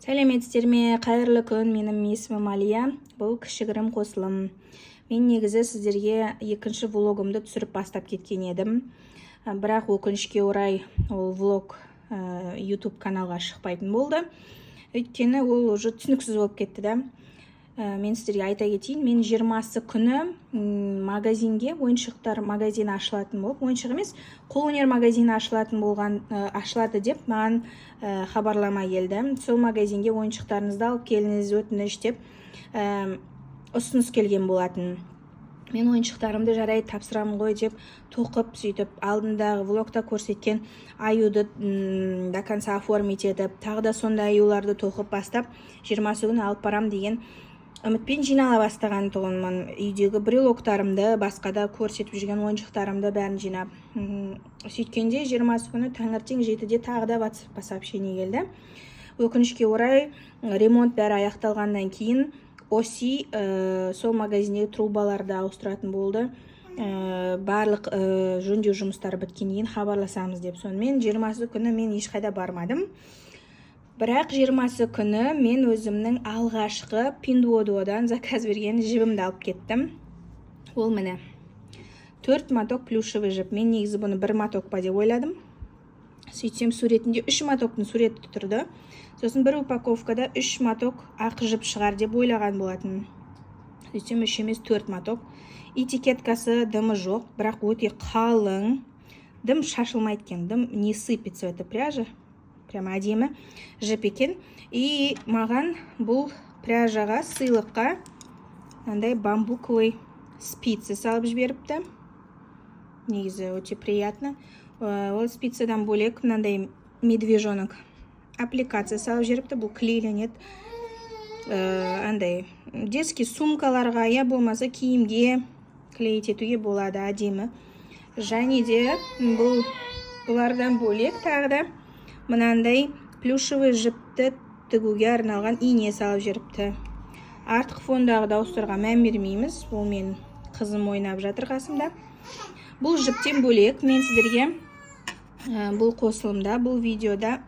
Сәлеметсіздер ме? Қайырлы күн, менің есімім Алия. Бұл кішігірім қосылым. Мен негізі сіздерге екінші влогымды түсіріп бастап кеткен едім. Бірақ өкінішке орай ол влог YouTube каналға шықпайтын болды. Өйткені ол уже түсініксіз болып кетті да. Мен сіздерге айта кетейін, мен 20-сы күні магазинге, ойыншықтар магазины ашылатын болып, ойыншық емес, қолөнер магазины ашылады деп маған хабарлама келді. Сол магазинге ойыншықтарыңызды алып келіңіз, өтініш деп ұсыныс келген болатын. Мен ойыншықтарымды жарайды тапсырамын ғой деп тоқып, сөйтіп алдындағы влогта көрсеткен аюды до конца оформить етіп, тағы да сондай аюларды тоқып бастап 20-сы күні алып барам деген үмітпен жинала бастаған тұғынмын. Үйдегі брелоктарымды, басқа да көрсетіп жүрген ойыншықтарымды бәрін жинап. Сөйткенде 20-сы күні таңертең 7-де тағы да WhatsApp сообщение келді. Өкінішке орай ремонт бәрі аяқталғаннан кейін Оси сол магазиндегі трубаларды ауыстыратын болды. Барлық жөндеу жұмыстары біткеннен кейін хабарласамыз деп. Сонымен 20-сы күні мен ешқайда бармадым. Бірақ 20-сы күні мен өзімнің алғашқы Pinduoduo'дан заказ берген жібімді алып кеттім. Ол міне 4 моток плюшевый жіп. Мен негізі бұны 1 моток па деп ойладым. Сөйтсем суретінде 3 мотоктың суреті тұрды. Сосын бір упаковкада 3 моток ақ жіп шығар деп ойлаған болатын. Сөйтсем 3 емес 4 моток. Этикеткасы дымы жоқ, бірақ өте қалың. Дым шашылмайды екен, дым не сыпется в этой пряже. Прямо әдемі жіп екен. И маған бұл пряжаға сыйлыққа андай бамбуковый спицы салып жіберіпті. Негізі өте приятно. Ол спицадан бөлек мынандай медвежонок аппликация салып жіберіпті. Бұл клейленеді. Андай детский сумкаларға, я болмаса киімге клеить етуге болады, әдемі. Және де бұлардан бөлек тағы да мынандай плюшевый жіпті тігуге арналған ине салып жіберіпті. Артық фондағы дауыстарға мән бермейміз. Бұл мен қызым ойнап жатыр қасымда. Бұл жіптен бөлек мен сіздерге бұл қосылымда, бұл видеода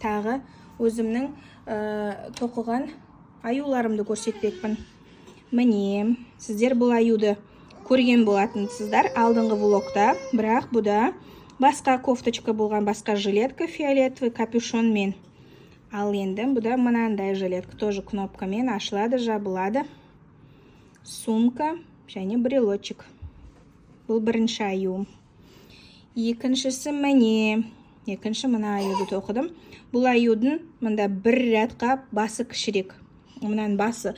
тағы өзімнің тоқыған аюларымды көрсетпекпін. Міне, сіздер бұл аюды көрген болатынсыздар алдыңғы влогта, бірақ бұда басқа кофточка болған, басқа жилетка фиолетовый капюшонмен. Ал енді бұда мынандай жилетка, тоже кнопкамен ашылады, жабылады. Сумка және брелочек. Бұл бірінші аю. Екіншісі міне. Екінші мына аюды тоқыдым. Бұл аюдың мында бір рядқа басы кішірек. Мұнан басы,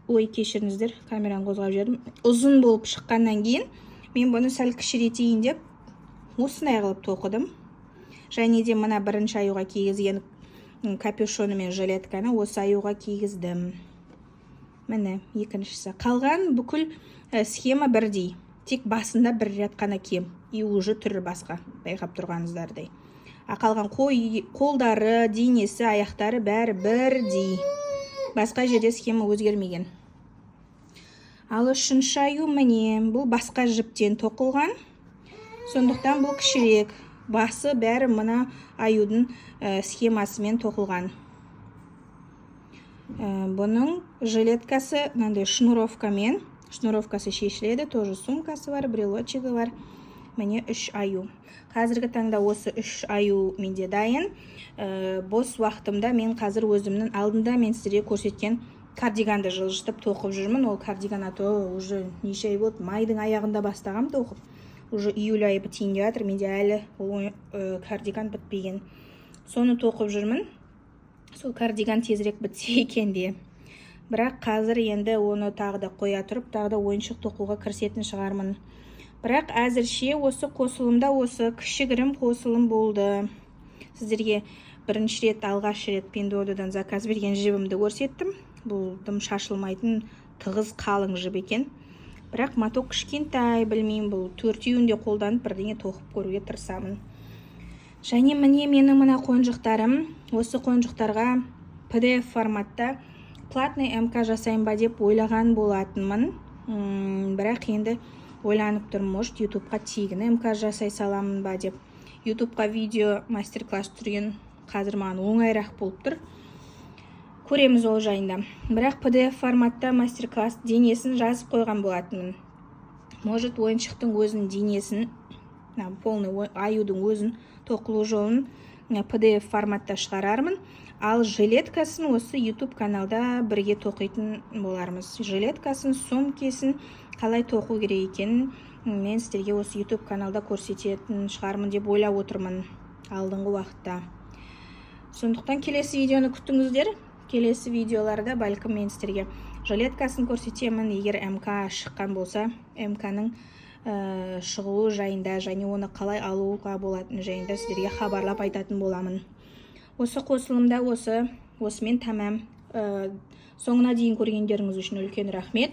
ой кешіріңіздер, камераны қозғап жердім. Ұзын болып шыққаннан кейін мен бұны сәл кішіретейін деп осындай қылып тоқыдым. Және де мына бірінші аюға кигізген капюшоны мен жилетканы осы аюға кигіздім. Міне екіншісі. Қалған бүкіл схема бірдей. Тек басында бір ряд қана кем. И уже түрі басқа, байқап тұрғаныңыздардай. Қалған қолдары, денесі, аяқтары бәрі бірдей. Басқа жерде схема өзгермеген. Ал үшінші аю міне, бұл басқа жіптен тоқылған. Сондықтан бұл кішірек. Басы бәрі мына аюдың схемасымен тоқылған. Бұның жилеткасы мынандай шнуровкамен. Шнуровкасы шешіледі, тоже сумкасы бар, брелочегі бар. Міне 3 аю. Қазіргі таңда осы 3 аю менде дайын. Бос уақытымда мен қазір өзімнің алдында мен сіздерге көрсеткен кардиганды жылжытып тоқып жүрмін. Ол кардиган уже неше ай болды, майдың аяғында бастағам тоқып. Уже июль айы бітейін деп жатыр, менде әлі ол кардиган бітпеген. Соны тоқып жүрмін. Сол кардиган тезірек бітсе екен де. Бірақ қазір енді оны тағы да қоя тұрып, тағы да ойыншық тоқуға кірісетін шығармын. Бірақ әзірше осы қосылымда осы кішігірім қосылым болды. Сіздерге бірінші рет, алғаш рет Pinduoduo'дан заказ берген жібімді көрсеттім. Бұл дым шашылмайтын тығыз қалың жіп екен. Бірақ моток кішкентай, білмеймін, бұл 4-еуінде қолданып бірдеңе тоқып көруге тырысамын. Және міне менің мына қонжықтарым, осы қонжықтарға PDF форматта платный МК жасайын ба деп ойлаған болатынмын. Бірақ енді ойланып тұрмын, может, YouTube'қа тегін МК жасай саламын ба деп. YouTube'қа видео мастер-класс түрген қазір маған оңайрақ болып тұр. көреміз ол жайында. Бірақ PDF форматта мастер-класс денесін жазып қойған болатынмын. Может, ойыншықтың өзін денесін, полный аюдың өзін тоқылу жолын PDF форматта шығарармын. Ал жилеткасын осы YouTube каналда бірге тоқитын болармыз. Жилеткасын, сумкесін қалай тоқу керек екенін мен сіздерге осы YouTube каналда көрсететін шығармын деп ойлап отырмын алдыңғы уақытта. Сондықтан келесі видеоны күтіңіздер. Келесі видеоларда бәлкім мен сіздерге жилеткасын көрсетемін. Егер МК шыққан болса, МК-ның шығылу жайында және оны қалай алуға болатын жайында сіздерге хабарлап айтатын боламын. Осы қосылымда осымен тәмам. Соңына дейін көргендеріңіз үшін үлкен рахмет.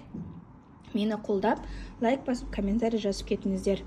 Мені қолдап, лайк басып, комментарий жазып кетіңіздер.